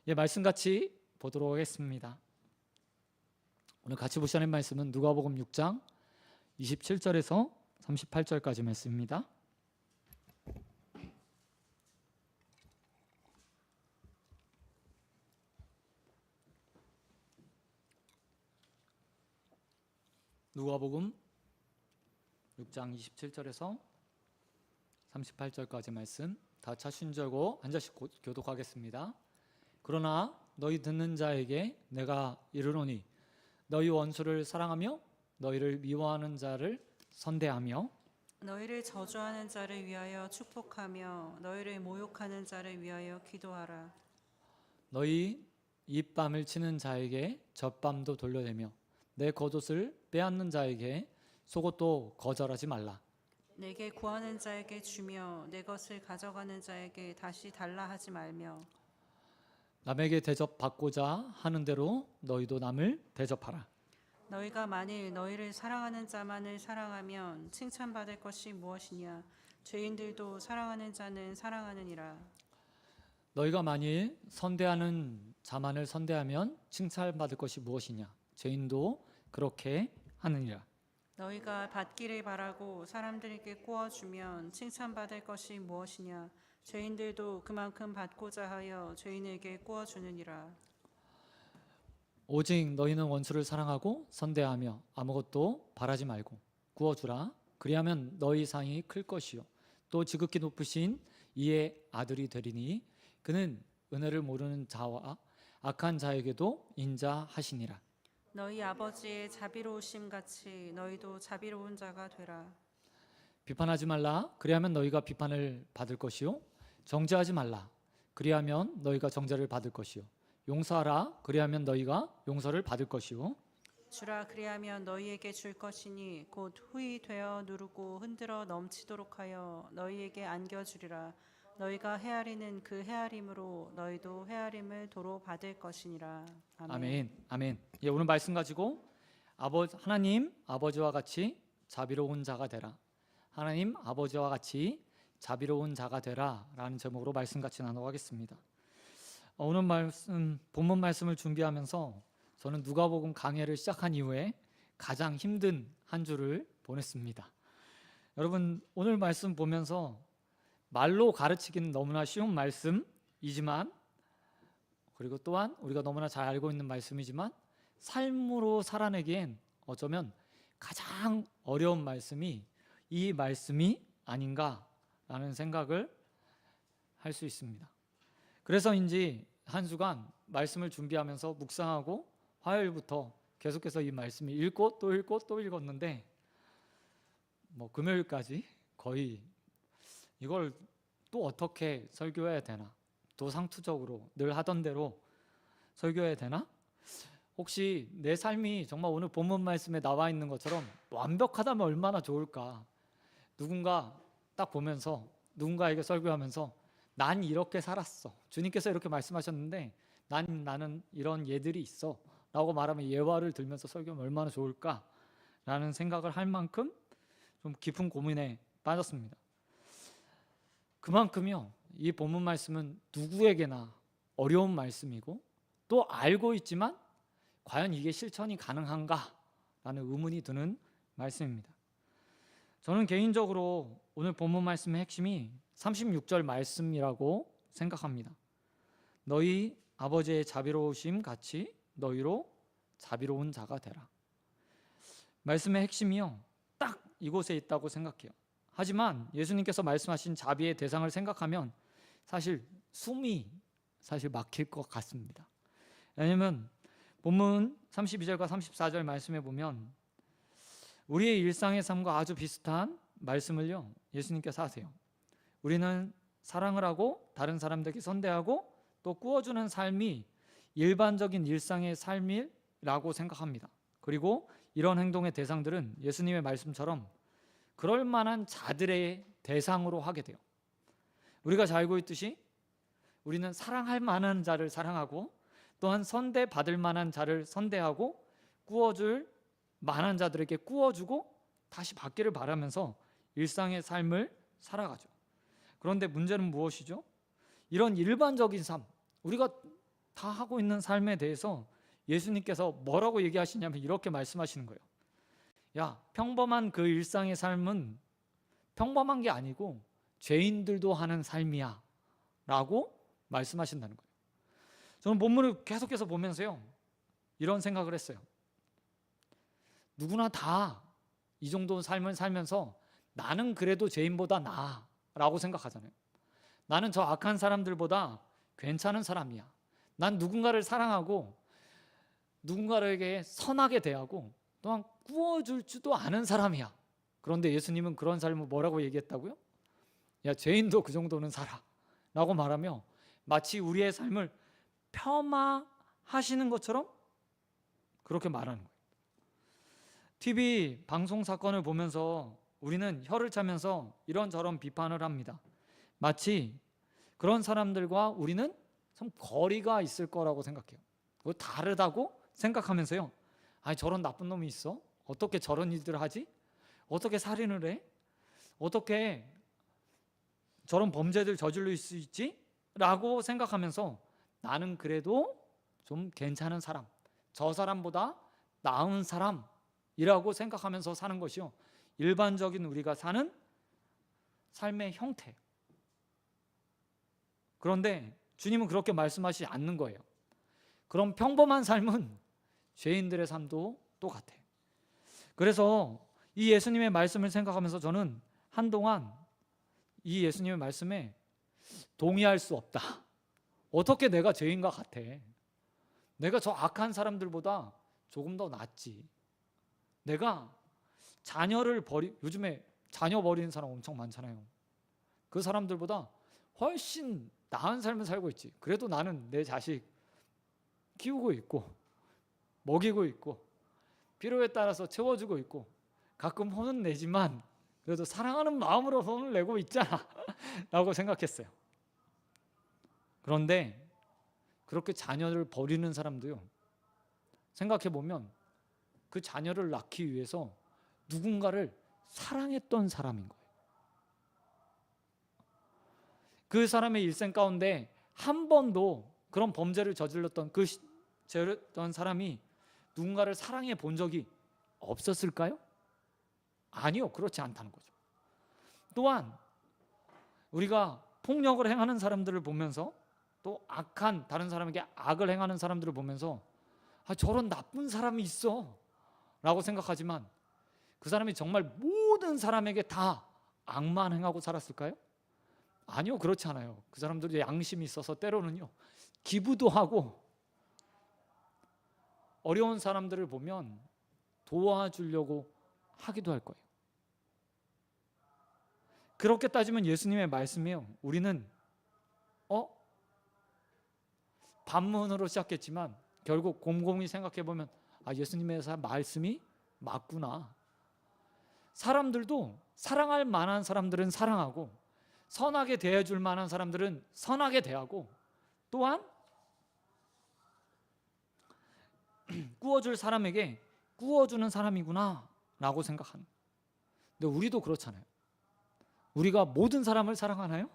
예, 말씀 같이 보도록 하겠습니다. 오늘 같이 보시는 말씀은 누가복음 6장 27절에서 38절까지 말씀입니다. 누가복음 6장 27절에서 38절까지 말씀 다 찾으신 줄 알고 한 절씩 교독하겠습니다. 그러나 너희 듣는 자에게 내가 이르노니 너희 원수를 사랑하며 너희를 미워하는 자를 선대하며 너희를 저주하는 자를 위하여 축복하며 너희를 모욕하는 자를 위하여 기도하라. 너희 입밤을 치는 자에게 젖밤도 돌려내며 내 겉옷을 빼앗는 자에게 속옷도 거절하지 말라. 내게 구하는 자에게 주며 내 것을 가져가는 자에게 다시 달라 하지 말며 남에게 대접받고자 하는 대로 너희도 남을 대접하라. 너희가 만일 너희를 사랑하는 자만을 사랑하면 칭찬받을 것이 무엇이냐? 죄인들도 사랑하는 자는 사랑하느니라. 너희가 만일 선대하는 자만을 선대하면 칭찬받을 것이 무엇이냐? 죄인도 그렇게 하느니라. 너희가 받기를 바라고 사람들에게 구워주면 칭찬받을 것이 무엇이냐? 죄인들도 그만큼 받고자 하여 죄인에게 구워주느니라. 오직 너희는 원수를 사랑하고 선대하며 아무것도 바라지 말고 구워주라. 그리하면 너희 상이 클 것이요 또 지극히 높으신 이의 아들이 되리니 그는 은혜를 모르는 자와 악한 자에게도 인자하시니라. 너희 아버지의 자비로우심 같이 너희도 자비로운 자가 되라. 비판하지 말라. 그리하면 너희가 비판을 받을 것이요 정죄하지 말라. 그리하면 너희가 정죄를 받을 것이요 용서하라. 그리하면 너희가 용서를 받을 것이요 주라. 그리하면 너희에게 줄 것이니 곧 후히 되어 누르고 흔들어 넘치도록 하여 너희에게 안겨주리라. 너희가 헤아리는 그 헤아림으로 너희도 헤아림을 도로 받을 것이니라. 아멘. 아멘. 예, 오늘 말씀 가지고 하나님 아버지와 같이 자비로운 자가 되라. 하나님 아버지와 같이 자비로운 자가 되라 라는 제목으로 말씀 같이 나눠가겠습니다. 오늘 말씀 본문 말씀을 준비하면서 저는 누가복음 강해를 시작한 이후에 가장 힘든 한 주를 보냈습니다. 여러분 오늘 말씀 보면서 말로 가르치기는 너무나 쉬운 말씀이지만 그리고 또한 우리가 너무나 잘 알고 있는 말씀이지만 삶으로 살아내기엔 어쩌면 가장 어려운 말씀이 이 말씀이 아닌가라는 생각을 할 수 있습니다. 그래서인지 한 주간 말씀을 준비하면서 묵상하고 화요일부터 계속해서 이 말씀을 읽고 또 읽고 또 읽었는데 금요일까지 거의 이걸 또 어떻게 설교해야 되나, 도상투적으로 늘 하던 대로 설교해야 되나? 혹시 내 삶이 정말 오늘 본문 말씀에 나와 있는 것처럼 완벽하다면 얼마나 좋을까? 누군가 딱 보면서 누군가에게 설교하면서 난 이렇게 살았어, 주님께서 이렇게 말씀하셨는데 나는 이런 예들이 있어 라고 말하면 예화를 들면서 설교하면 얼마나 좋을까? 라는 생각을 할 만큼 좀 깊은 고민에 빠졌습니다. 그만큼요 이 본문 말씀은 누구에게나 어려운 말씀이고 또 알고 있지만 과연 이게 실천이 가능한가? 라는 의문이 드는 말씀입니다. 저는 개인적으로 오늘 본문 말씀의 핵심이 36절 말씀이라고 생각합니다. 너희 아버지의 자비로우심 같이 너희로 자비로운 자가 되라. 말씀의 핵심이요 딱 이곳에 있다고 생각해요. 하지만 예수님께서 말씀하신 자비의 대상을 생각하면 사실 숨이 막힐 것 같습니다. 왜냐하면 본문 32절과 34절 말씀에 보면 우리의 일상의 삶과 아주 비슷한 말씀을요 예수님께서 하세요. 우리는 사랑을 하고 다른 사람들에게 선대하고 또 꾸어주는 삶이 일반적인 일상의 삶이라고 생각합니다. 그리고 이런 행동의 대상들은 예수님의 말씀처럼 그럴 만한 자들의 대상으로 하게 돼요. 우리가 잘 알고 있듯이 우리는 사랑할 만한 자를 사랑하고 또한 선대받을 만한 자를 선대하고 꾸어줄 만한 자들에게 꾸어주고 다시 받기를 바라면서 일상의 삶을 살아가죠. 그런데 문제는 무엇이죠? 이런 일반적인 삶, 우리가 다 하고 있는 삶에 대해서 예수님께서 뭐라고 얘기하시냐면 이렇게 말씀하시는 거예요. 야, 평범한 그 일상의 삶은 평범한 게 아니고 죄인들도 하는 삶이야 라고 말씀하신다는 거예요. 저는 본문을 계속해서 보면서요, 이런 생각을 했어요. 누구나 다 이 정도 삶을 살면서 나는 그래도 죄인보다 나아 라고 생각하잖아요. 나는 저 악한 사람들보다 괜찮은 사람이야. 난 누군가를 사랑하고 누군가에게 선하게 대하고 또한 구워줄 줄도 아는 사람이야. 그런데 예수님은 그런 삶을 뭐라고 얘기했다고요? 야, 죄인도 그 정도는 살아 라고 말하며 마치 우리의 삶을 폄하하시는 것처럼 그렇게 말하는 거예요. TV 방송 사건을 보면서 우리는 혀를 차면서 이런저런 비판을 합니다. 마치 그런 사람들과 우리는 참 거리가 있을 거라고 생각해요. 뭐 다르다고 생각하면서요, 아니 저런 나쁜 놈이 있어? 어떻게 저런 일들을 하지? 어떻게 살인을 해? 어떻게 저런 범죄들 저지를 수 있지? 라고 생각하면서 나는 그래도 좀 괜찮은 사람, 저 사람보다 나은 사람이라고 생각하면서 사는 것이요, 일반적인 우리가 사는 삶의 형태. 그런데 주님은 그렇게 말씀하시지 않는 거예요. 그럼 평범한 삶은 죄인들의 삶도 똑같아. 그래서 이 예수님의 말씀을 생각하면서 저는 한동안 이 예수님의 말씀에 동의할 수 없다. 어떻게 내가 죄인과 같아? 내가 저 악한 사람들보다 조금 더 낫지. 내가 요즘에 자녀 버리는 사람 엄청 많잖아요. 그 사람들보다 훨씬 나은 삶을 살고 있지. 그래도 나는 내 자식 키우고 있고 먹이고 있고 필요에 따라서 채워주고 있고 가끔 혼은 내지만 그래도 사랑하는 마음으로 혼을 내고 있잖아 라고 생각했어요. 그런데 그렇게 자녀를 버리는 사람도요, 생각해보면 그 자녀를 낳기 위해서 누군가를 사랑했던 사람인 거예요. 그 사람의 일생 가운데 한 번도 그런 범죄를 저질렀던 사람이 누군가를 사랑해 본 적이 없었을까요? 아니요, 그렇지 않다는 거죠. 또한 우리가 폭력을 행하는 사람들을 보면서 또 악한 다른 사람에게 악을 행하는 사람들을 보면서 저런 나쁜 사람이 있어 라고 생각하지만 그 사람이 정말 모든 사람에게 다 악만 행하고 살았을까요? 아니요, 그렇지 않아요. 그 사람들이 양심이 있어서 때로는요, 기부도 하고 어려운 사람들을 보면 도와주려고 하기도 할 거예요. 그렇게 따지면 예수님의 말씀이요, 우리는 반문으로 시작했지만 결국 곰곰이 생각해보면 예수님의 말씀이 맞구나. 사람들도 사랑할 만한 사람들은 사랑하고 선하게 대해줄 만한 사람들은 선하게 대하고 또한 구워줄 사람에게 구워주는 사람이구나 라고 생각하는. 근데 우리도 그렇잖아요. 우리가 모든 사람을 사랑하나요?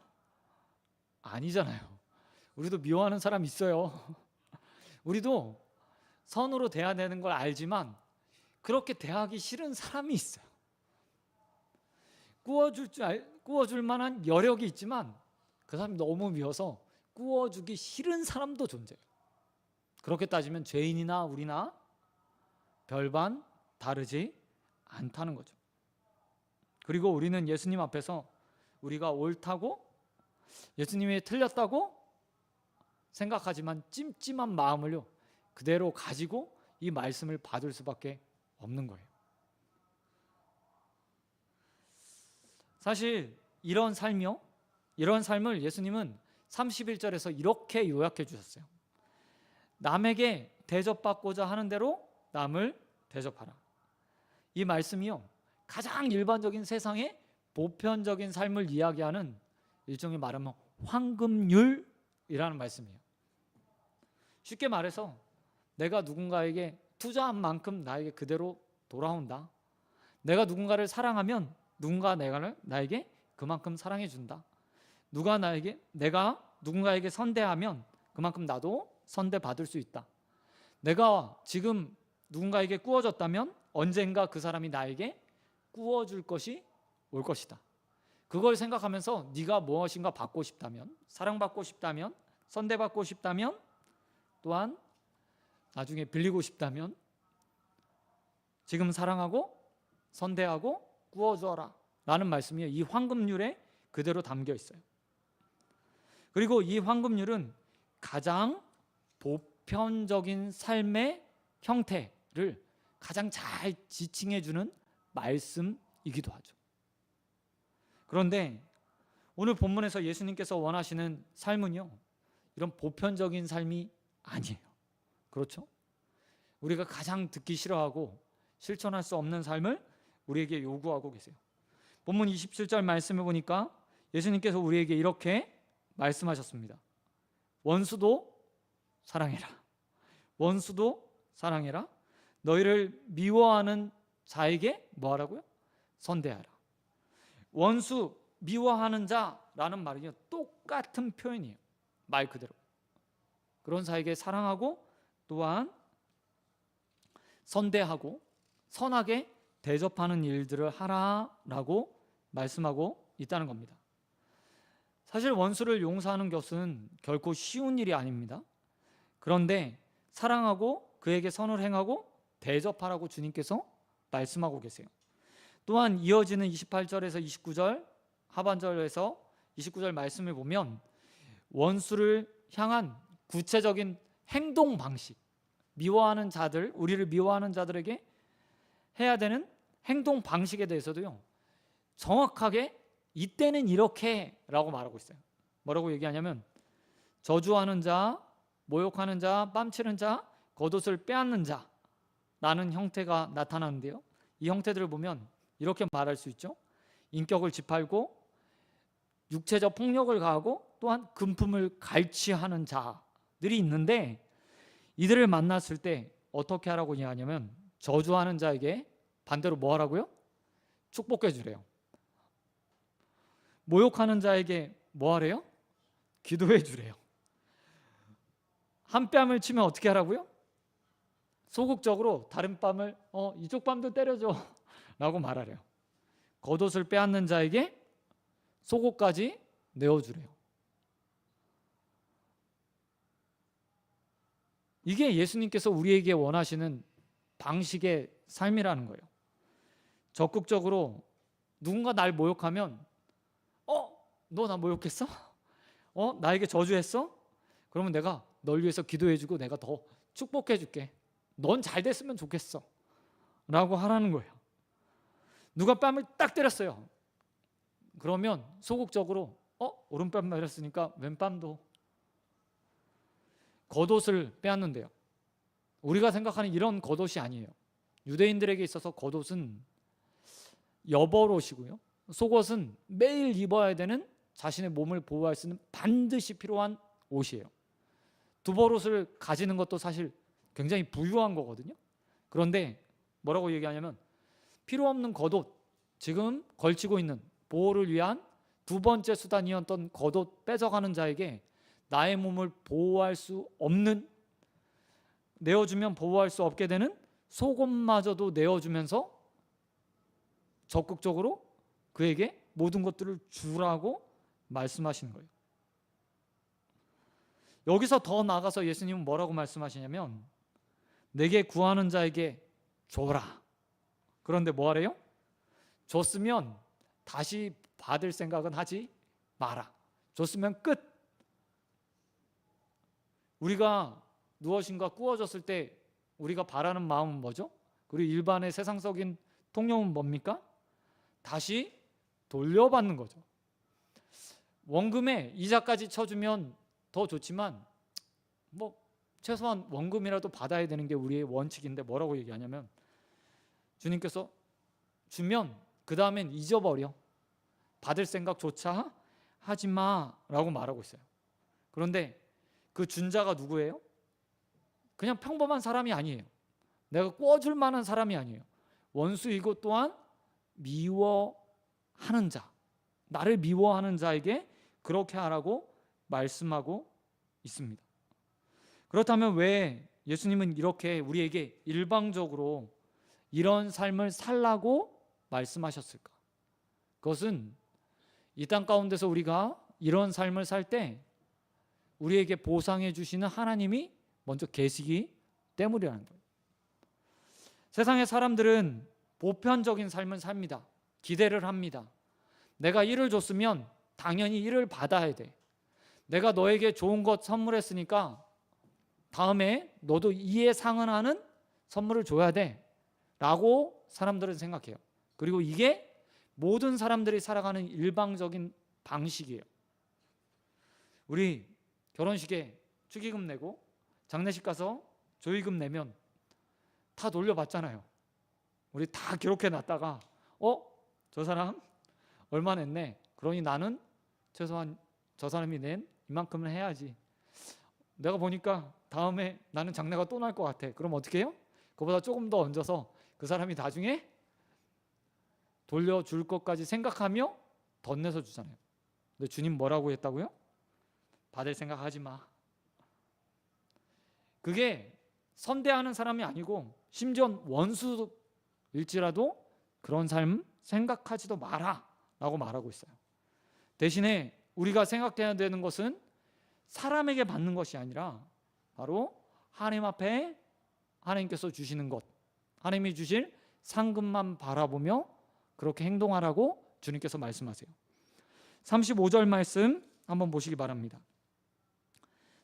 아니잖아요. 우리도 미워하는 사람 있어요. 우리도 선으로 대해야 되는 걸 알지만 그렇게 대하기 싫은 사람이 있어요. 구워줄 만한 여력이 있지만 그 사람이 너무 미워서 구워주기 싫은 사람도 존재해요. 그렇게 따지면 죄인이나 우리나 별반 다르지 않다는 거죠. 그리고 우리는 예수님 앞에서 우리가 옳다고 예수님이 틀렸다고 생각하지만 찜찜한 마음을요 그대로 가지고 이 말씀을 받을 수밖에 없는 거예요. 사실 이런 삶을 예수님은 31절에서 이렇게 요약해 주셨어요. 남에게 대접받고자 하는 대로 남을 대접하라. 이 말씀이요, 가장 일반적인 세상의 보편적인 삶을 이야기하는 일종의 말하면 황금률이라는 말씀이에요. 쉽게 말해서 내가 누군가에게 투자한 만큼 나에게 그대로 돌아온다. 내가 누군가를 사랑하면 누군가 나에게 그만큼 사랑해 준다. 내가 누군가에게 선대하면 그만큼 나도 선대받을 수 있다. 내가 지금 누군가에게 꾸어졌다면 언젠가 그 사람이 나에게 꾸어줄 것이 올 것이다. 그걸 생각하면서 네가 무엇인가 받고 싶다면, 사랑받고 싶다면, 선대받고 싶다면, 또한 나중에 빌리고 싶다면 지금 사랑하고 선대하고 꾸어줘라 라는 말씀이 이 황금률에 그대로 담겨 있어요. 그리고 이 황금률은 가장 보편적인 삶의 형태를 가장 잘 지칭해 주는 말씀이기도 하죠. 그런데 오늘 본문에서 예수님께서 원하시는 삶은요, 이런 보편적인 삶이 아니에요. 그렇죠? 우리가 가장 듣기 싫어하고 실천할 수 없는 삶을 우리에게 요구하고 계세요. 본문 27절 말씀을 보니까 예수님께서 우리에게 이렇게 말씀하셨습니다. 원수도 사랑해라. 원수도 사랑해라. 너희를 미워하는 자에게 뭐 하라고요? 선대하라. 원수, 미워하는 자라는 말은요, 똑같은 표현이에요. 말 그대로. 그런 자에게 사랑하고 또한 선대하고 선하게 대접하는 일들을 하라라고 말씀하고 있다는 겁니다. 사실 원수를 용서하는 것은 결코 쉬운 일이 아닙니다. 그런데 사랑하고 그에게 선을 행하고 대접하라고 주님께서 말씀하고 계세요. 또한 이어지는 28절에서 29절 하반절에서 29절 말씀을 보면 원수를 향한 구체적인 행동 방식, 미워하는 자들, 우리를 미워하는 자들에게 해야 되는 행동 방식에 대해서도요, 정확하게 이때는 이렇게 라고 말하고 있어요. 뭐라고 얘기하냐면 저주하는 자, 모욕하는 자, 뺨치는 자, 겉옷을 빼앗는 자 라는 형태가 나타나는데요, 이 형태들을 보면 이렇게 말할 수 있죠. 인격을 짓밟고 육체적 폭력을 가하고 또한 금품을 갈취하는 자들이 있는데, 이들을 만났을 때 어떻게 하라고 얘기하냐면 저주하는 자에게 반대로 뭐 하라고요? 축복해 주래요. 모욕하는 자에게 뭐 하래요? 기도해 주래요. 한 뺨을 치면 어떻게 하라고요? 소극적으로 다른 뺨을 이쪽 뺨도 때려줘 라고 말하래요. 겉옷을 빼앗는 자에게 속옷까지 내어주래요. 이게 예수님께서 우리에게 원하시는 방식의 삶이라는 거예요. 적극적으로 누군가 날 모욕하면 너 나 모욕했어? 나에게 저주했어? 그러면 내가 널 위해서 기도해주고 내가 더 축복해줄게. 넌 잘 됐으면 좋겠어 라고 하라는 거예요. 누가 뺨을 딱 때렸어요. 그러면 소극적으로 오른뺨 맞았으니까 왼뺨도. 겉옷을 빼앗는데요, 우리가 생각하는 이런 겉옷이 아니에요. 유대인들에게 있어서 겉옷은 여벌옷이고요, 속옷은 매일 입어야 되는 자신의 몸을 보호할 수 있는 반드시 필요한 옷이에요. 두벌옷을 가지는 것도 사실 굉장히 부유한 거거든요. 그런데 뭐라고 얘기하냐면 필요 없는 겉옷, 지금 걸치고 있는 보호를 위한 두 번째 수단이었던 겉옷 뺏어가는 자에게 나의 몸을 보호할 수 없는, 내어주면 보호할 수 없게 되는 속옷마저도 내어주면서 적극적으로 그에게 모든 것들을 주라고 말씀하시는 거예요. 여기서 더 나아가서 예수님은 뭐라고 말씀하시냐면 내게 구하는 자에게 줘라. 그런데 뭐 하래요? 줬으면 다시 받을 생각은 하지 마라. 줬으면 끝. 우리가 무엇인가 꾸어졌을 때 우리가 바라는 마음은 뭐죠? 그리고 일반의 세상적인 통념은 뭡니까? 다시 돌려받는 거죠. 원금에 이자까지 쳐주면 더 좋지만 최소한 원금이라도 받아야 되는 게 우리의 원칙인데 뭐라고 얘기하냐면 주님께서 주면 그 다음엔 잊어버려. 받을 생각조차 하지 마라고 말하고 있어요. 그런데 그 준 자가 누구예요? 그냥 평범한 사람이 아니에요. 내가 꿔줄 만한 사람이 아니에요. 원수이고 또한 미워하는 자, 나를 미워하는 자에게 그렇게 하라고 말씀하고 있습니다. 그렇다면 왜 예수님은 이렇게 우리에게 일방적으로 이런 삶을 살라고 말씀하셨을까? 그것은 이 땅 가운데서 우리가 이런 삶을 살 때 우리에게 보상해 주시는 하나님이 먼저 계시기 때문이라는 거예요. 세상의 사람들은 보편적인 삶을 삽니다. 기대를 합니다. 내가 이를 줬으면 당연히 이를 받아야 돼. 내가 너에게 좋은 것 선물했으니까 다음에 너도 이에 상응하는 선물을 줘야 돼 라고 사람들은 생각해요. 그리고 이게 모든 사람들이 살아가는 일방적인 방식이에요. 우리 결혼식에 축의금 내고 장례식 가서 조의금 내면 다 돌려받잖아요. 우리 다 기록해 놨다가 저 사람 얼마 냈네. 그러니 나는 최소한 저 사람이 낸 이만큼은 해야지. 내가 보니까 다음에 나는 장래가 또 날 것 같아. 그럼 어떻게 해요? 그보다 조금 더 얹어서 그 사람이 나중에 돌려줄 것까지 생각하며 덧내서 주잖아요. 근데 주님 뭐라고 했다고요? 받을 생각하지 마. 그게 선대하는 사람이 아니고 심지어 원수일지라도 그런 삶 생각하지도 마라 라고 말하고 있어요. 대신에 우리가 생각해야 되는 것은 사람에게 받는 것이 아니라 바로 하나님 앞에 하나님께서 주시는 것, 하나님이 주실 상급만 바라보며 그렇게 행동하라고 주님께서 말씀하세요. 35절 말씀 한번 보시기 바랍니다.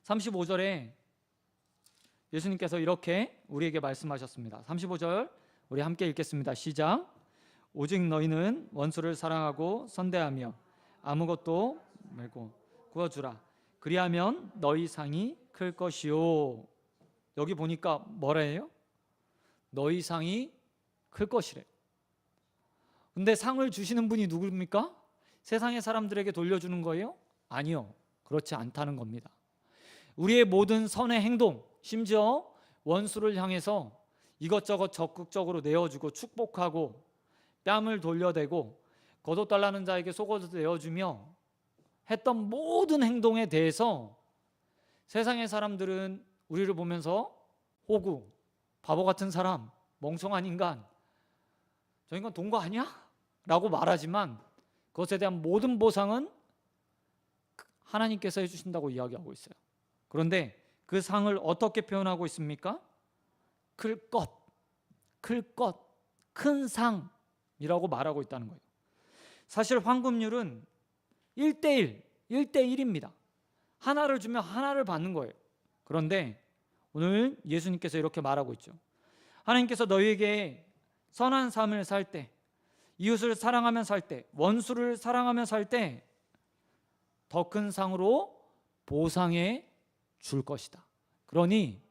35절에 예수님께서 이렇게 우리에게 말씀하셨습니다. 35절 우리 함께 읽겠습니다. 시작. 오직 너희는 원수를 사랑하고 선대하며 아무것도 말고 구워주라. 그리하면 너희 상이 클 것이요. 여기 보니까 뭐라 해요? 너희 상이 클 것이래. 근데 상을 주시는 분이 누굽니까? 세상의 사람들에게 돌려주는 거예요? 아니요. 그렇지 않다는 겁니다. 우리의 모든 선의 행동, 심지어 원수를 향해서 이것저것 적극적으로 내어주고 축복하고 뺨을 돌려대고 거둬달라는 자에게 속옷을 내어주며 했던 모든 행동에 대해서 세상의 사람들은 우리를 보면서 호구, 바보 같은 사람, 멍청한 인간, 저 인간 돈 거 아니야? 라고 말하지만 그것에 대한 모든 보상은 하나님께서 해주신다고 이야기하고 있어요. 그런데 그 상을 어떻게 표현하고 있습니까? 클 것, 큰 상이라고 말하고 있다는 거예요. 사실 황금률은 1대1입니다. 하나를 주면 하나를 받는 거예요. 그런데 오늘 예수님께서 이렇게 말하고 있죠. 하나님께서 너희에게 선한 삶을 살 때, 이웃을 사랑하며 살 때, 원수를 사랑하며 살 때 더 큰 상으로 보상해 줄 것이다. 그러니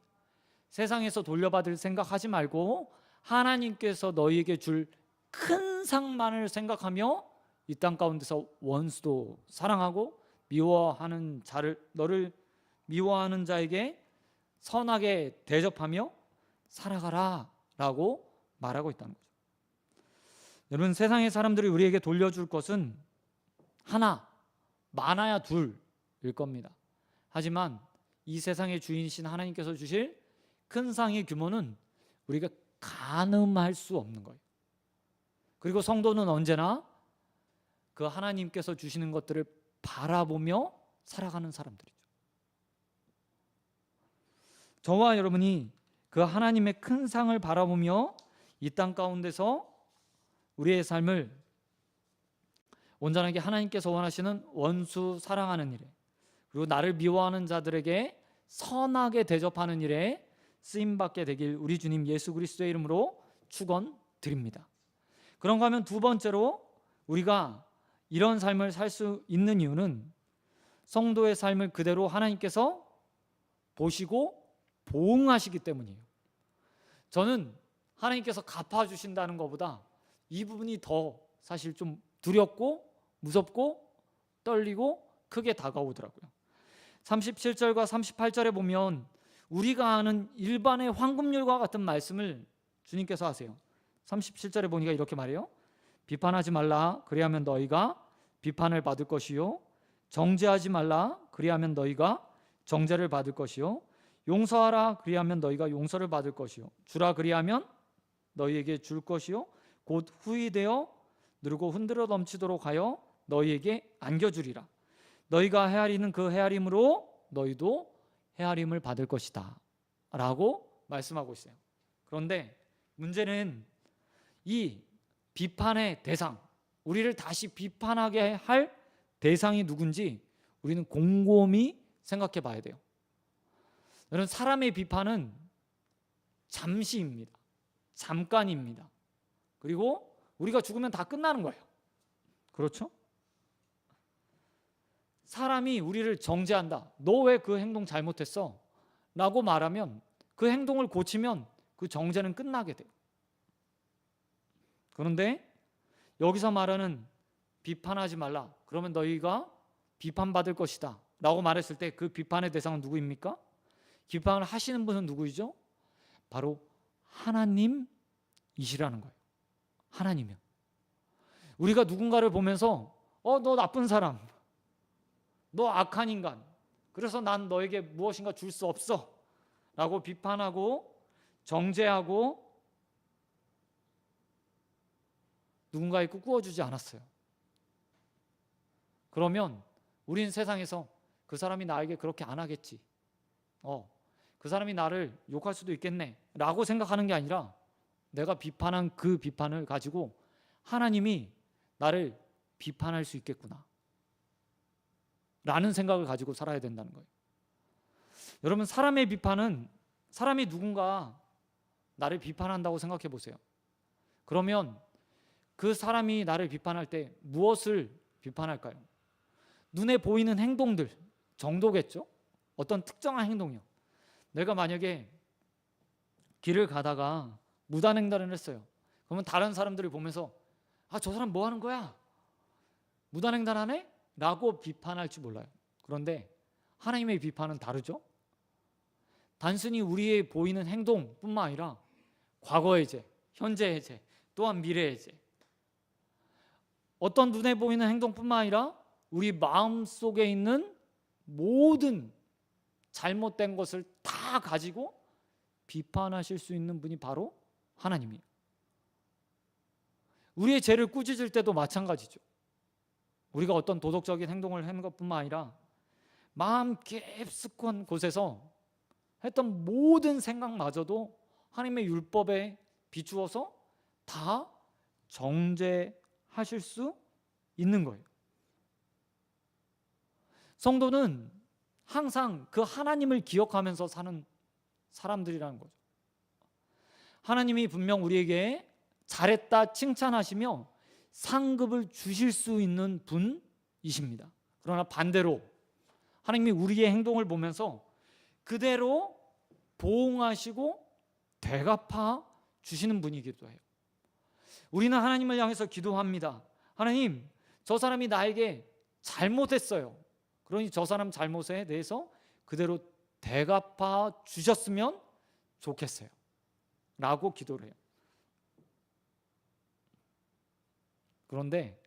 세상에서 돌려받을 생각하지 말고 하나님께서 너희에게 줄 큰 상만을 생각하며 이 땅 가운데서 원수도 사랑하고 미워하는 자를, 너를 미워하는 자에게 선하게 대접하며 살아가라 라고 말하고 있다는 거죠. 여러분, 세상의 사람들이 우리에게 돌려줄 것은 하나, 많아야 둘일 겁니다. 하지만 이 세상의 주인이신 하나님께서 주실 큰 상의 규모는 우리가 가늠할 수 없는 거예요. 그리고 성도는 언제나 그 하나님께서 주시는 것들을 바라보며 살아가는 사람들이죠. 저와 여러분이 그 하나님의 큰 상을 바라보며 이 땅 가운데서 우리의 삶을 온전하게 하나님께서 원하시는 원수 사랑하는 일에, 그리고 나를 미워하는 자들에게 선하게 대접하는 일에 쓰임받게 되길 우리 주님 예수 그리스도의 이름으로 축원드립니다. 그런가 하면 두 번째로 우리가 이런 삶을 살 수 있는 이유는 성도의 삶을 그대로 하나님께서 보시고 보응하시기 때문이에요. 저는 하나님께서 갚아주신다는 것보다 이 부분이 더 사실 좀 두렵고 무섭고 떨리고 크게 다가오더라고요. 37절과 38절에 보면 우리가 아는 일반의 황금률과 같은 말씀을 주님께서 하세요. 37절에 보니까 이렇게 말해요. 비판하지 말라. 그리하면 너희가 비판을 받을 것이요. 정죄하지 말라. 그리하면 너희가 정죄를 받을 것이요. 용서하라 그리하면 너희가 용서를 받을 것이요 주라 그리하면 너희에게 줄 것이요 곧 후히 되어 누르고 흔들어 넘치도록 하여 너희에게 안겨주리라. 너희가 헤아리는 그 헤아림으로 너희도 헤아림을 받을 것이다 라고 말씀하고 있어요. 그런데 문제는 이 비판의 대상, 우리를 다시 비판하게 할 대상이 누군지 우리는 곰곰이 생각해 봐야 돼요. 여러분, 사람의 비판은 잠시입니다. 잠깐입니다. 그리고 우리가 죽으면 다 끝나는 거예요. 그렇죠? 사람이 우리를 정죄한다. 너 왜 그 행동 잘못했어? 라고 말하면 그 행동을 고치면 그 정죄는 끝나게 돼요. 그런데 여기서 말하는 비판하지 말라. 그러면 너희가 비판받을 것이다 라고 말했을 때 그 비판의 대상은 누구입니까? 비판을 하시는 분은 누구이죠? 바로 하나님이시라는 거예요. 하나님이요. 우리가 누군가를 보면서 너 나쁜 사람, 너 악한 인간, 그래서 난 너에게 무엇인가 줄 수 없어 라고 비판하고 정죄하고 누군가에게 꾸어주지 않았어요. 그러면 우린 세상에서 그 사람이 나에게 그렇게 안 하겠지, 그 사람이 나를 욕할 수도 있겠네 라고 생각하는 게 아니라 내가 비판한 그 비판을 가지고 하나님이 나를 비판할 수 있겠구나 라는 생각을 가지고 살아야 된다는 거예요. 여러분, 사람의 비판은, 사람이 누군가 나를 비판한다고 생각해 보세요. 그러면 그 사람이 나를 비판할 때 무엇을 비판할까요? 눈에 보이는 행동들 정도겠죠? 어떤 특정한 행동이요. 내가 만약에 길을 가다가 무단횡단을 했어요. 그러면 다른 사람들을 보면서 저 사람 뭐 하는 거야? 무단횡단하네? 라고 비판할지 몰라요. 그런데 하나님의 비판은 다르죠. 단순히 우리의 보이는 행동뿐만 아니라 과거의 죄, 현재의 죄, 또한 미래의 죄, 어떤 눈에 보이는 행동뿐만 아니라 우리 마음속에 있는 모든 잘못된 것을 다 가지고 비판하실 수 있는 분이 바로 하나님이에요. 우리의 죄를 꾸짖을 때도 마찬가지죠. 우리가 어떤 도덕적인 행동을 하는 것뿐만 아니라 마음 깊숙한 곳에서 했던 모든 생각마저도 하나님의 율법에 비추어서 다 정죄하실 수 있는 거예요. 성도는 항상 그 하나님을 기억하면서 사는 사람들이라는 거죠. 하나님이 분명 우리에게 잘했다 칭찬하시며 상급을 주실 수 있는 분이십니다. 그러나 반대로 하나님이 우리의 행동을 보면서 그대로 보응하시고 되갚아 주시는 분이기도 해요. 우리는 하나님을 향해서 기도합니다. 하나님, 저 사람이 나에게 잘못했어요. 그러니 저 사람 잘못에 대해서 그대로 되갚아 주셨으면 좋겠어요 라고 기도를 해요. 그런데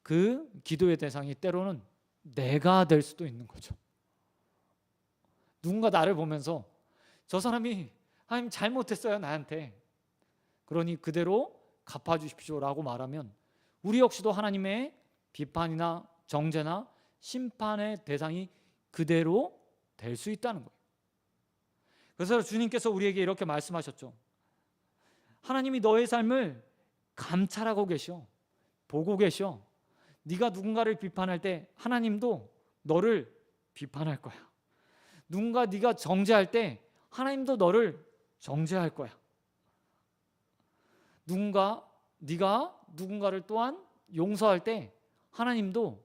그 기도의 대상이 때로는 내가 될 수도 있는 거죠. 누군가 나를 보면서 저 사람이 하나님 잘못했어요 나한테, 그러니 그대로 갚아주십시오 라고 말하면 우리 역시도 하나님의 비판이나 정죄나 심판의 대상이 그대로 될 수 있다는 거예요. 그래서 주님께서 우리에게 이렇게 말씀하셨죠. 하나님이 너의 삶을 감찰하고 계셔, 보고 계셔. 네가 누군가를 비판할 때 하나님도 너를 비판할 거야. 누군가 네가 정죄할 때 하나님도 너를 정죄할 거야. 네가 누군가를 또한 용서할 때 하나님도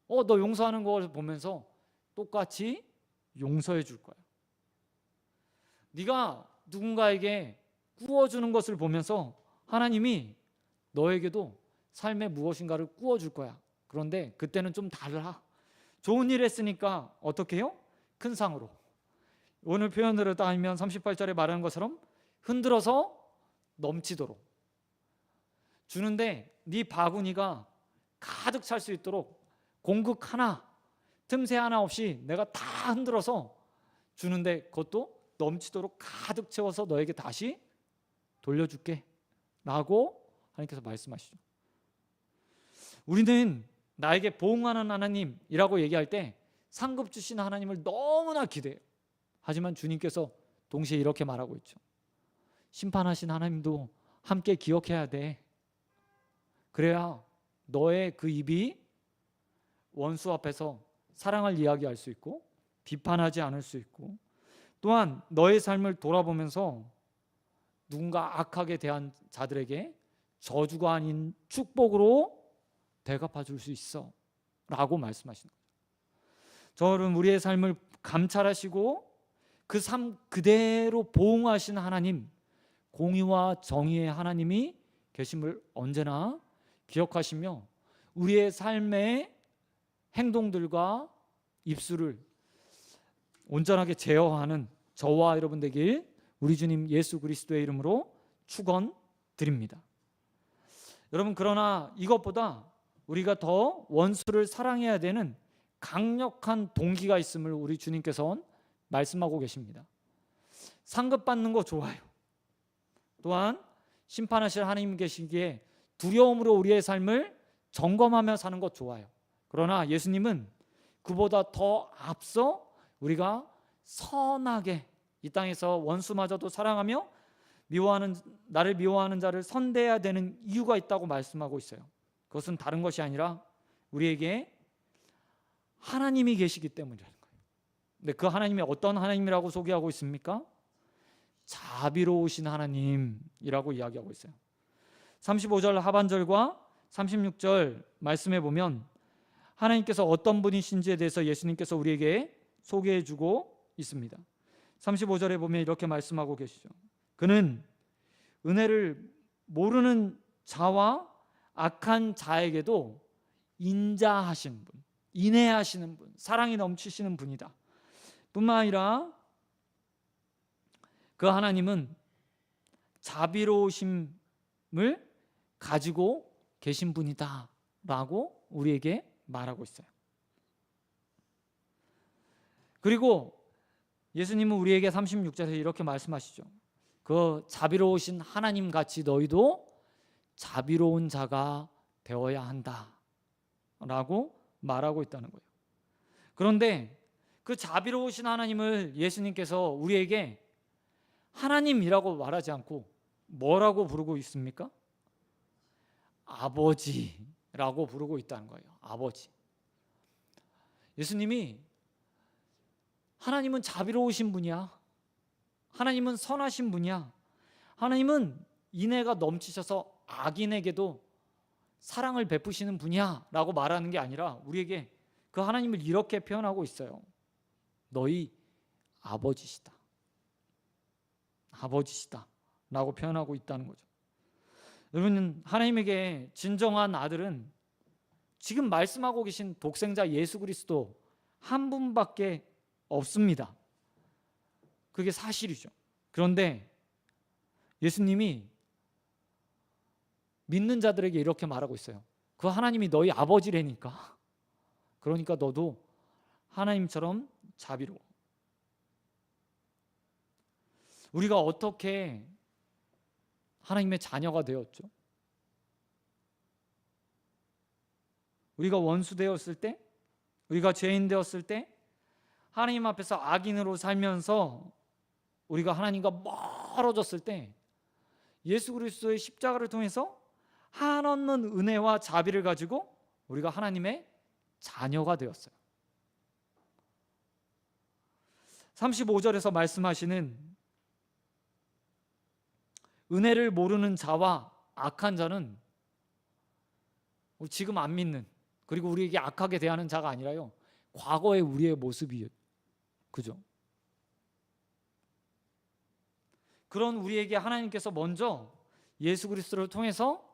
너 용서하는 걸 보면서 똑같이 용서해 줄 거야. 네가 누군가에게 꾸어주는 것을 보면서 하나님이 너에게도 삶에 무엇인가를 꾸어줄 거야. 그런데 그때는 좀 달라. 좋은 일 했으니까 어떻게 해요? 큰 상으로. 오늘 표현으로 따지면 38절에 말하는 것처럼 흔들어서 넘치도록 주는데 네 바구니가 가득 찰 수 있도록 공극 하나, 틈새 하나 없이 내가 다 흔들어서 주는데 그것도 넘치도록 가득 채워서 너에게 다시 돌려줄게 라고 하나님께서 말씀하시죠. 우리는 나에게 보응하는 하나님이라고 얘기할 때 상급 주신 하나님을 너무나 기대해요. 하지만 주님께서 동시에 이렇게 말하고 있죠. 심판하신 하나님도 함께 기억해야 돼. 그래야 너의 그 입이 원수 앞에서 사랑을 이야기할 수 있고 비판하지 않을 수 있고, 또한 너의 삶을 돌아보면서 누군가 악하게 대한 자들에게 저주가 아닌 축복으로 대갚아 줄 수 있어 라고 말씀하시는 거예요. 저는 우리의 삶을 감찰하시고 그 삶 그대로 보응하신 하나님, 공의와 정의의 하나님이 계심을 언제나 기억하시며 우리의 삶의 행동들과 입술을 온전하게 제어하는 저와 여러분 되길 우리 주님 예수 그리스도의 이름으로 축원드립니다. 여러분, 그러나 이것보다 우리가 더 원수를 사랑해야 되는 강력한 동기가 있음을 우리 주님께서는 말씀하고 계십니다. 상급받는 거 좋아요. 또한 심판하실 하나님 계시기에 두려움으로 우리의 삶을 점검하며 사는 것 좋아요. 그러나 예수님은 그보다 더 앞서 우리가 선하게 이 땅에서 원수마저도 사랑하며 나를 미워하는 자를 선대해야 되는 이유가 있다고 말씀하고 있어요. 그것은 다른 것이 아니라 우리에게 하나님이 계시기 때문이라는 거예요. 근데 그 하나님이 어떤 하나님이라고 소개하고 있습니까? 자비로우신 하나님이라고 이야기하고 있어요. 35절 하반절과 36절 말씀해 보면 하나님께서 어떤 분이신지에 대해서 예수님께서 우리에게 소개해 주고 있습니다. 35절에 보면 이렇게 말씀하고 계시죠. 그는 은혜를 모르는 자와 악한 자에게도 인자하시는 분, 인애하시는 분, 사랑이 넘치시는 분이다. 뿐만 아니라 그 하나님은 자비로우심을 가지고 계신 분이다 라고 우리에게 말하고 있어요. 그리고 예수님은 우리에게 36절에서 이렇게 말씀하시죠. 그 자비로우신 하나님 같이 너희도 자비로운 자가 되어야 한다 라고 말하고 있다는 거예요. 그런데 그 자비로우신 하나님을 예수님께서 우리에게 하나님이라고 말하지 않고 뭐라고 부르고 있습니까? 아버지라고 부르고 있다는 거예요. 아버지. 예수님이 하나님은 자비로우신 분이야. 하나님은 선하신 분이야. 하나님은 인애가 넘치셔서 악인에게도 사랑을 베푸시는 분이야 라고 말하는 게 아니라 우리에게 그 하나님을 이렇게 표현하고 있어요. 너희 아버지시다. 아버지시다 라고 표현하고 있다는 거죠. 여러분, 하나님에게 진정한 아들은 지금 말씀하고 계신 독생자 예수 그리스도 한 분밖에 없습니다. 그게 사실이죠. 그런데 예수님이 믿는 자들에게 이렇게 말하고 있어요. 그 하나님이 너희 아버지라니까. 그러니까 너도 하나님처럼 자비로워. 우리가 어떻게 하나님의 자녀가 되었죠? 우리가 원수 되었을 때, 우리가 죄인 되었을 때 하나님 앞에서 악인으로 살면서 우리가 하나님과 멀어졌을 때 예수 그리스도의 십자가를 통해서 한없는 은혜와 자비를 가지고 우리가 하나님의 자녀가 되었어요. 35절에서 말씀하시는 은혜를 모르는 자와 악한 자는 지금 안 믿는, 그리고 우리에게 악하게 대하는 자가 아니라요, 과거의 우리의 모습이에요. 그죠? 그런 우리에게 하나님께서 먼저 예수 그리스도를 통해서,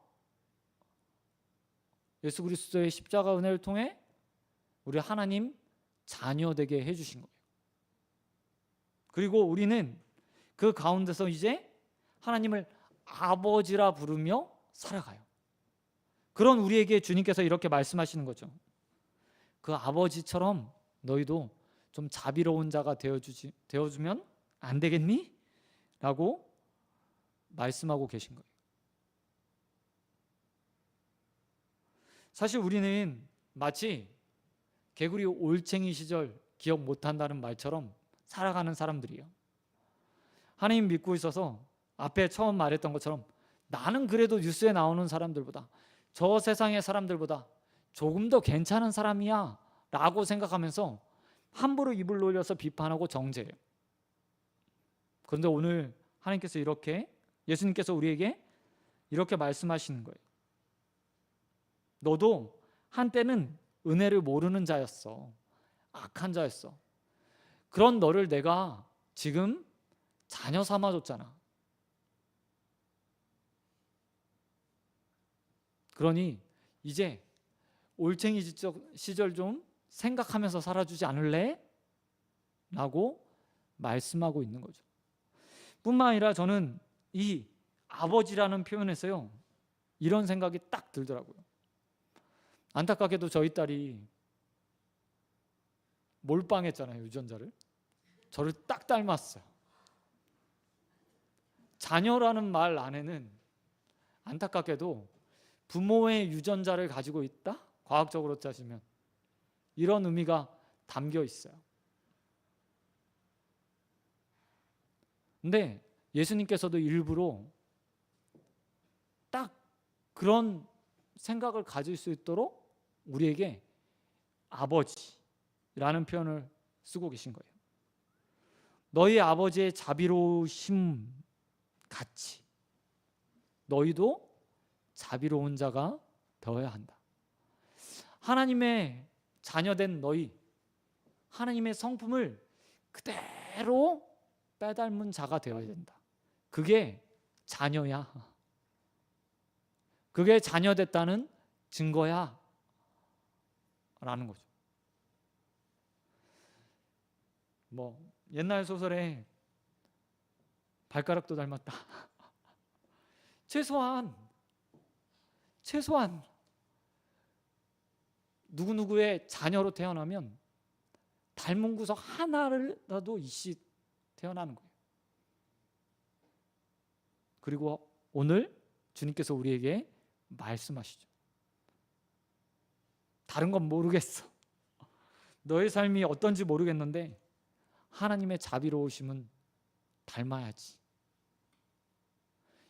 예수 그리스도의 십자가 은혜를 통해 우리 하나님 자녀 되게 해주신 거예요. 그리고 우리는 그 가운데서 이제 하나님을 아버지라 부르며 살아가요. 그런 우리에게 주님께서 이렇게 말씀하시는 거죠. 그 아버지처럼 너희도 좀 자비로운 자가 되어주면 안 되겠니? 라고 말씀하고 계신 거예요. 사실 우리는 마치 개구리 올챙이 시절 기억 못한다는 말처럼 살아가는 사람들이에요. 하나님 믿고 있어서 앞에 처음 말했던 것처럼 나는 그래도 뉴스에 나오는 사람들보다, 저 세상의 사람들보다 조금 더 괜찮은 사람이야 라고 생각하면서 함부로 입을 놀려서 비판하고 정죄해요. 그런데 오늘 하나님께서 예수님께서 우리에게 이렇게 말씀하시는 거예요. 너도 한때는 은혜를 모르는 자였어. 악한 자였어. 그런 너를 내가 지금 자녀 삼아줬잖아. 그러니 이제 올챙이 시절 좀 생각하면서 살아주지 않을래? 라고 말씀하고 있는 거죠. 뿐만 아니라 저는 이 아버지라는 표현에서요, 이런 생각이 딱 들더라고요. 안타깝게도 저희 딸이 몰빵했잖아요, 유전자를. 저를 딱 닮았어요. 자녀라는 말 안에는 안타깝게도 부모의 유전자를 가지고 있다? 과학적으로 따지면 이런 의미가 담겨 있어요. 근데 예수님께서도 일부러 딱 그런 생각을 가질 수 있도록 우리에게 아버지라는 표현을 쓰고 계신 거예요. 너희 아버지의 자비로우심 같이 너희도 자비로운 자가 되어야 한다. 하나님의 자녀된 너희, 하나님의 성품을 그대로 빼닮은 자가 되어야 된다. 그게 자녀야. 그게 자녀됐다는 증거야 라는 거죠. 옛날 소설에 발가락도 닮았다. 최소한 누구누구의 자녀로 태어나면 닮은 구석 하나라도 이씨 태어나는 거예요. 그리고 오늘 주님께서 우리에게 말씀하시죠. 다른 건 모르겠어. 너의 삶이 어떤지 모르겠는데 하나님의 자비로우심은 닮아야지.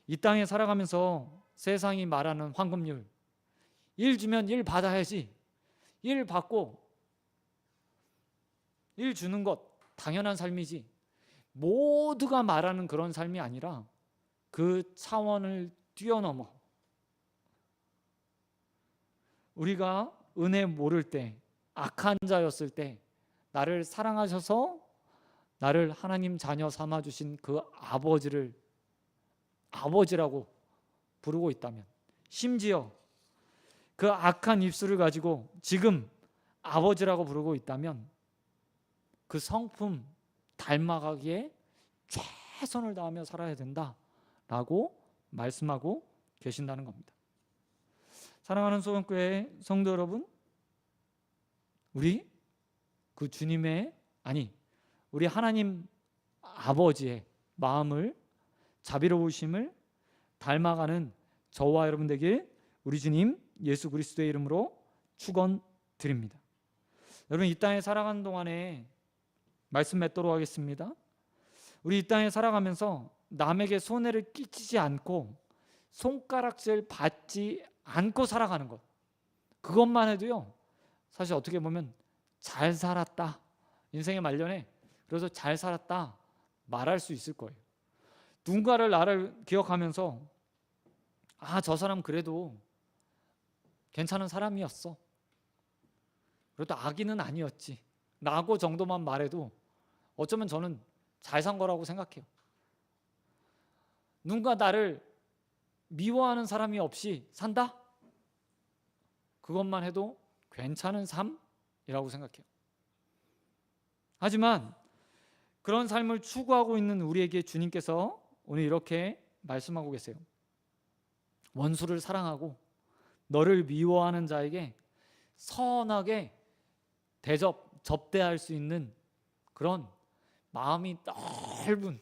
이 땅에 살아가면서 세상이 말하는 황금률, 일 주면 일 받아야지, 일 받고 일 주는 것 당연한 삶이지, 모두가 말하는 그런 삶이 아니라 그 차원을 뛰어넘어 우리가 은혜 모를 때, 악한 자였을 때 나를 사랑하셔서 나를 하나님 자녀 삼아주신 그 아버지를 아버지라고 부르고 있다면, 심지어 그 악한 입술을 가지고 지금 아버지라고 부르고 있다면 그 성품 닮아가기에 최선을 다하며 살아야 된다라고 말씀하고 계신다는 겁니다. 사랑하는 소원교회 성도 여러분, 우리 그 우리 하나님 아버지의 마음을, 자비로우심을 닮아가는 저와 여러분 되길 우리 주님 예수 그리스도의 이름으로 축원드립니다. 여러분, 이 땅에 살아가는 동안에 말씀 맺도록 하겠습니다. 우리 이 땅에 살아가면서 남에게 손해를 끼치지 않고 손가락질 받지 않고 살아가는 것, 그것만 해도요, 사실 어떻게 보면 잘 살았다, 인생의 말년에 그래서 잘 살았다 말할 수 있을 거예요. 누군가를 나를 기억하면서 저 사람 그래도 괜찮은 사람이었어, 그래도 악인은 아니었지 라고 정도만 말해도 어쩌면 저는 잘 산 거라고 생각해요. 누군가 나를 미워하는 사람이 없이 산다? 그것만 해도 괜찮은 삶이라고 생각해요. 하지만 그런 삶을 추구하고 있는 우리에게 주님께서 오늘 이렇게 말씀하고 계세요. 원수를 사랑하고 너를 미워하는 자에게 선하게 접대할 수 있는 그런 마음이 넓은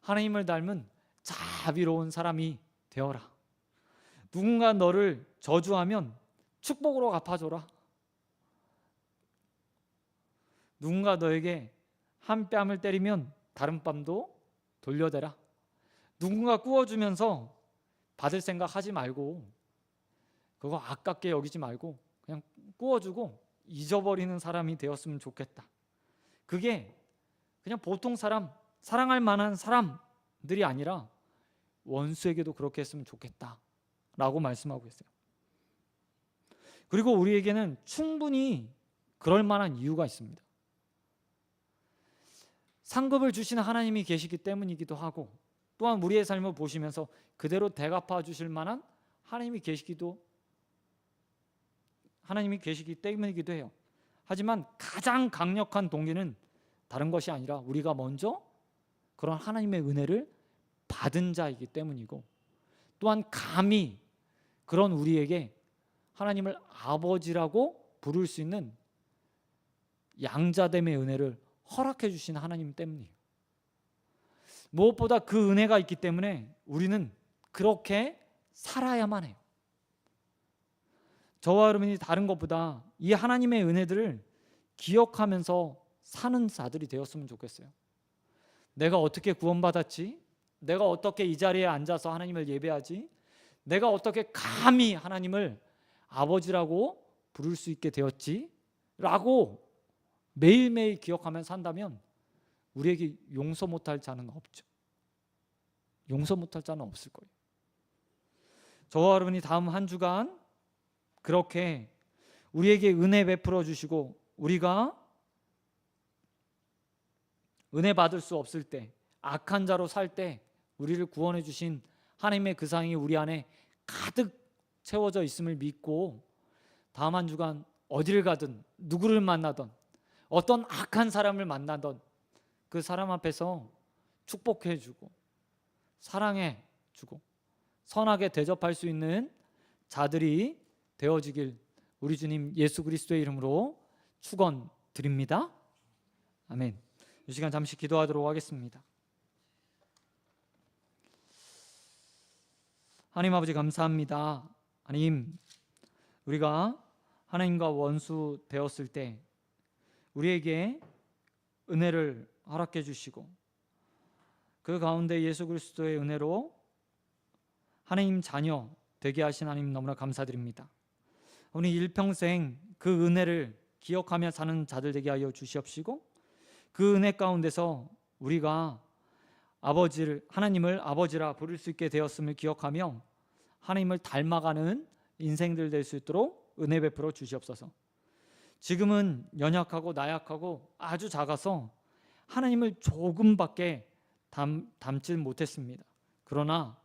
하나님을 닮은 자비로운 사람이 되어라. 누군가 너를 저주하면 축복으로 갚아줘라. 누군가 너에게 한 뺨을 때리면 다른 뺨도 돌려대라. 누군가 구워주면서 받을 생각 하지 말고, 그거 아깝게 여기지 말고 그냥 구워주고 잊어버리는 사람이 되었으면 좋겠다. 그게 그냥 보통 사람, 사랑할 만한 사람들이 아니라 원수에게도 그렇게 했으면 좋겠다 라고 말씀하고 있어요. 그리고 우리에게는 충분히 그럴 만한 이유가 있습니다. 상급을 주시는 하나님이 계시기 때문이기도 하고, 또한 우리의 삶을 보시면서 그대로 대갚아 주실 만한 하나님이 계시기 때문이기도 해요. 하지만 가장 강력한 동기는 다른 것이 아니라 우리가 먼저 그런 하나님의 은혜를 받은 자이기 때문이고, 또한 감히 그런 우리에게 하나님을 아버지라고 부를 수 있는 양자됨의 은혜를 허락해 주신 하나님 때문이에요. 무엇보다 그 은혜가 있기 때문에 우리는 그렇게 살아야만 해요. 저와 여러분이 다른 것보다 이 하나님의 은혜들을 기억하면서 사는 자들이 되었으면 좋겠어요. 내가 어떻게 구원받았지? 내가 어떻게 이 자리에 앉아서 하나님을 예배하지? 내가 어떻게 감히 하나님을 아버지라고 부를 수 있게 되었지? 라고 매일매일 기억하며 산다면 우리에게 용서 못할 자는 없죠. 용서 못할 자는 없을 거예요. 저와 여러분이 다음 한 주간 그렇게 우리에게 은혜 베풀어 주시고, 우리가 은혜 받을 수 없을 때, 악한 자로 살 때 우리를 구원해 주신 하나님의 그 사랑이 우리 안에 가득 채워져 있음을 믿고, 다음 한 주간 어디를 가든 누구를 만나든 어떤 악한 사람을 만나든 그 사람 앞에서 축복해 주고 사랑해 주고 선하게 대접할 수 있는 자들이 되어지길 우리 주님 예수 그리스도의 이름으로 축원드립니다. 아멘. 이 시간 잠시 기도하도록 하겠습니다. 하나님 아버지 감사합니다. 하나님, 우리가 하나님과 원수 되었을 때 우리에게 은혜를 허락해 주시고, 그 가운데 예수 그리스도의 은혜로 하나님 자녀 되게 하신 하나님 너무나 감사드립니다. 오늘 일평생 그 은혜를 기억하며 사는 자들 되게 하여 주시옵시고, 그 은혜 가운데서 우리가 하나님을 아버지라 부를 수 있게 되었음을 기억하며 하나님을 닮아가는 인생들 될 수 있도록 은혜 베풀어 주시옵소서. 지금은 연약하고 나약하고 아주 작아서 하나님을 조금밖에 닮지 못했습니다. 그러나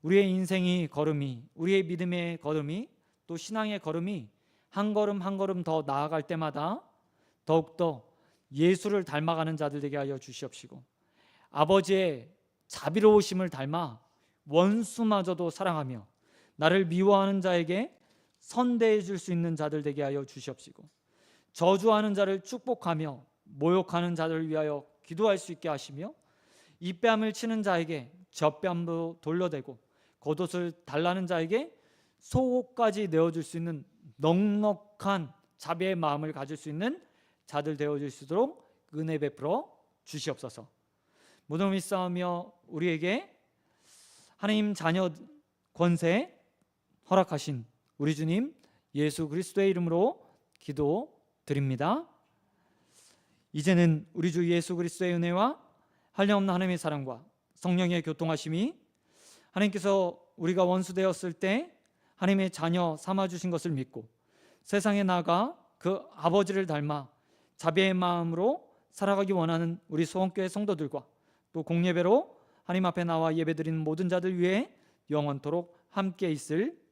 우리의 인생의 걸음이, 우리의 믿음의 걸음이, 또 신앙의 걸음이 한 걸음 한 걸음 더 나아갈 때마다 더욱더 예수를 닮아가는 자들 되게 하여 주시옵시고, 아버지의 자비로우심을 닮아 원수마저도 사랑하며 나를 미워하는 자에게 선대해 줄 수 있는 자들 되게 하여 주시옵시고, 저주하는 자를 축복하며 모욕하는 자들을 위하여 기도할 수 있게 하시며, 입뺨을 치는 자에게 젖뺨도 돌려대고 겉옷을 달라는 자에게 속옷까지 내어줄 수 있는 넉넉한 자비의 마음을 가질 수 있는 자들 되어줄 수 있도록 은혜 베풀어 주시옵소서. 모든 믿사오며 우리에게 하나님 자녀 권세 허락하신 우리 주님 예수 그리스도의 이름으로 기도드립니다. 이제는 우리 주 예수 그리스도의 은혜와 한량없는 하나님의 사랑과 성령의 교통하심이, 하나님께서 우리가 원수 되었을 때 하나님의 자녀 삼아주신 것을 믿고 세상에 나가 그 아버지를 닮아 자비의 마음으로 살아가기 원하는 우리 소원교회 성도들과 또 공예배로 하나님 앞에 나와 예배드리는 모든 자들 위해 영원토록 함께 있을